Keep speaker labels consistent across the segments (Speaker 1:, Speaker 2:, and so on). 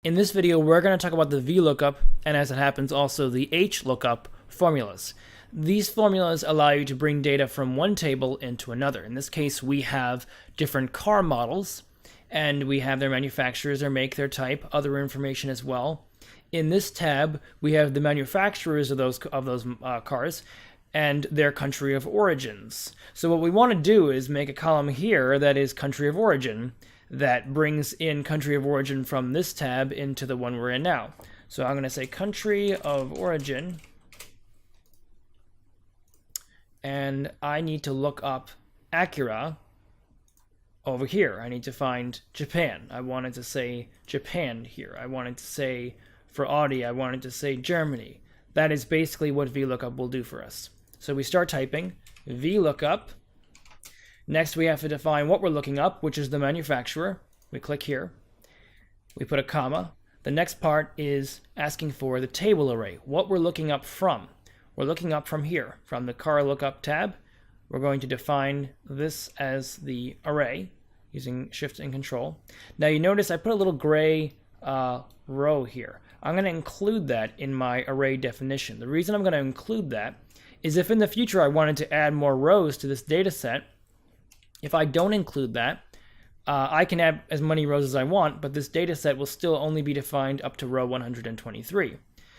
Speaker 1: In this video, we're going to talk about the VLOOKUP, and as it happens, also the HLOOKUP formulas. These formulas allow you to bring data from one table into another. In this case, we have different car models, and we have their manufacturers, their make, their type, other information as well. In this tab, we have the manufacturers of those cars and their country of origins. So what we want to do is make a column here that is country of origin, that brings in country of origin from this tab into the one we're in now. So I'm going to say country of origin, and I need to look up Acura over here. I need to find Japan. I wanted to say Japan here. I wanted to say, for Audi, I wanted to say Germany. That is basically what VLOOKUP will do for us. So we start typing VLOOKUP. Next, we have to define what we're looking up, which is the manufacturer. We click here. We put a comma. The next part is asking for the table array, what we're looking up from. We're looking up from here, from the car lookup tab. We're going to define this as the array using Shift and Control. Now you notice I put a little gray row here. I'm going to include that in my array definition. The reason I'm going to include that is if in the future I wanted to add more rows to this data set, if I don't include that, I can add as many rows as I want, but this data set will still only be defined up to row 123.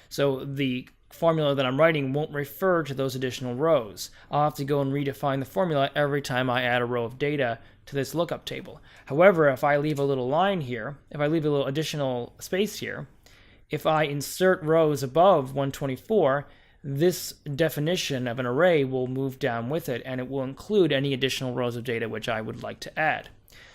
Speaker 1: So the formula that I'm writing won't refer to those additional rows. I'll have to go and redefine the formula every time I add a row of data to this lookup table. However, if I leave a little line here, if I leave a little additional space here, if I insert rows above 124, this definition of an array will move down with it, and it will include any additional rows of data which I would like to add.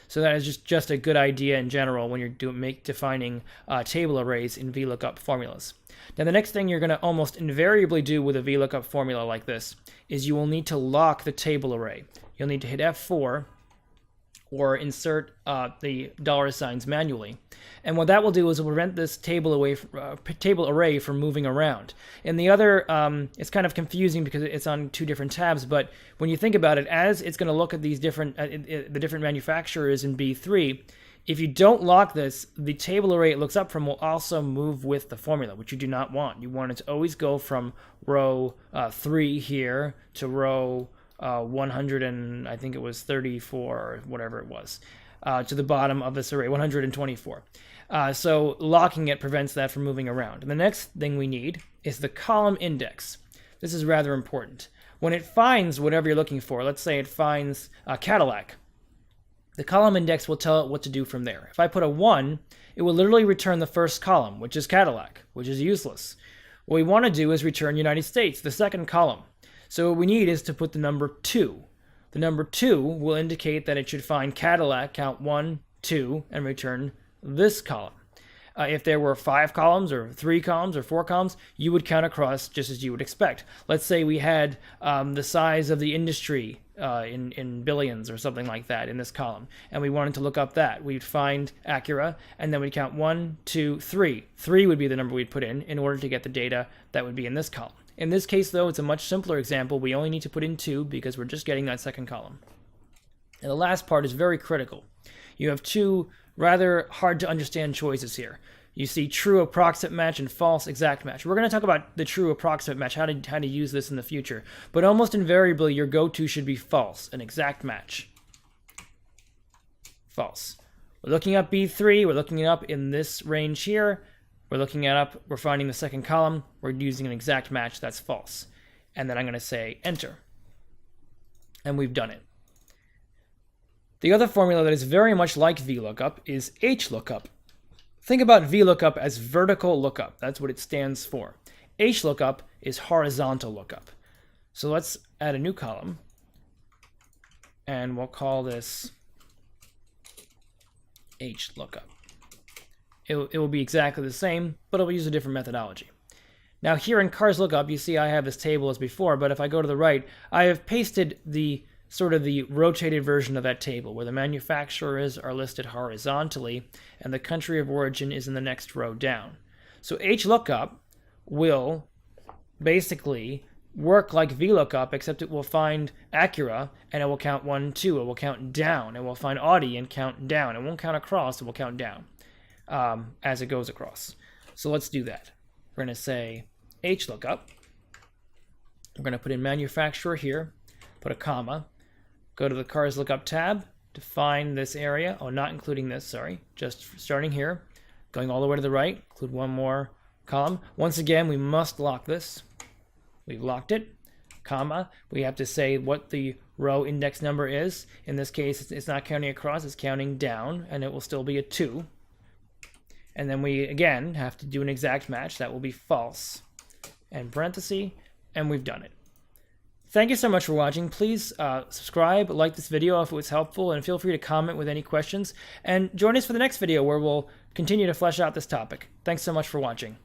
Speaker 1: So that is just a good idea in general when you're defining table arrays in VLOOKUP formulas. Now the next thing you're going to almost invariably do with a VLOOKUP formula like this is you will need to lock the table array. You'll need to hit F4 or insert the $signs manually. And what that will do is it will prevent this table array from moving around. And the other, it's kind of confusing because it's on two different tabs, but when you think about it, as it's going to look at these different, the different manufacturers in B3, if you don't lock this, the table array it looks up from will also move with the formula, which you do not want. You want it to always go from row 3 here to row 100 and I think it was 34 or whatever it was, to the bottom of this array, 124. So locking it prevents that from moving around. And the next thing we need is the column index. This is rather important. When it finds whatever you're looking for, let's say it finds Cadillac, the column index will tell it what to do from there. If I put a 1, it will literally return the first column, which is Cadillac, which is useless. What we want to do is return United States, the second column. So what we need is to put the number 2. The number 2 will indicate that it should find Cadillac, count 1, 2, and return this column. If there were 5 columns or 3 columns or 4 columns, you would count across just as you would expect. Let's say we had the size of the industry in billions or something like that in this column, and we wanted to look up that. We'd find Acura, and then we'd count 1, 2, 3. 3 would be the number we'd put in order to get the data that would be in this column. In this case, though, it's a much simpler example. We only need to put in 2 because we're just getting that second column. And the last part is very critical. You have 2 rather hard to understand choices here. You see true approximate match and false exact match. We're going to talk about the true approximate match, how to use this in the future. But almost invariably, your go-to should be false, an exact match. False. We're looking up B3. We're looking it up in this range here. We're finding the second column. We're using an exact match. That's false. And then I'm going to say enter. And we've done it. The other formula that is very much like VLOOKUP is HLOOKUP. Think about VLOOKUP as vertical lookup. That's what it stands for. HLOOKUP is horizontal lookup. So let's add a new column. And we'll call this HLOOKUP. It will be exactly the same, but it will use a different methodology. Now here in Cars Lookup, you see I have this table as before, but if I go to the right, I have pasted the sort of the rotated version of that table where the manufacturers are listed horizontally and the country of origin is in the next row down. So HLOOKUP will basically work like VLOOKUP, except it will find Acura and it will count 1, 2. It will count down. It will find Audi and count down. It won't count across. It will count down. as it goes across. So let's do that. We're going to say HLOOKUP. We're going to put in manufacturer here, put a comma, go to the cars lookup tab, define this area. Oh, not including this, sorry. Just starting here, going all the way to the right, include one more column. Once again, we must lock this. We've locked it, comma. We have to say what the row index number is. In this case, it's not counting across, it's counting down, and it will still be a 2. And then we, again, have to do an exact match. That will be false. And parenthesis, and we've done it. Thank you so much for watching. Please subscribe, like this video if it was helpful, and feel free to comment with any questions. And join us for the next video where we'll continue to flesh out this topic. Thanks so much for watching.